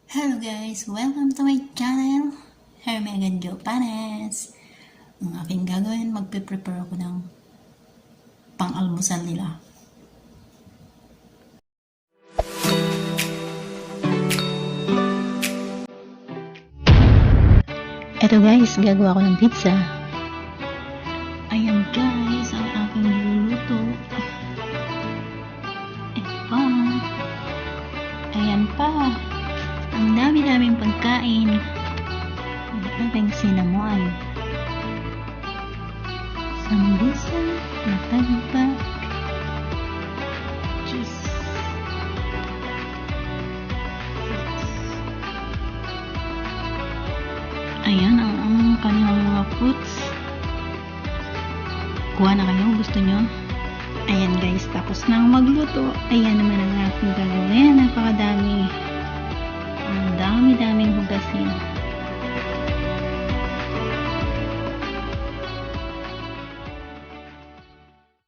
Hello guys! Welcome to my channel, Hermegan Jo Panes. Ang aking gagawin, magpe-prepare ako ng pang-almusal nila. Eto guys, gagawa ko ng pizza. Ayan guys, ang aking niluluto. Ito pa. Ayan pa. Ang dami-daming pagkain. Ang aking sinamuan. Sambusa, natagpa, cheese. Ayan ang kanilang mga fruits. Kuha na kayo, gusto nyo? Ayan guys, tapos na magluto. Ayan naman ang aking gagawin. Napakadami.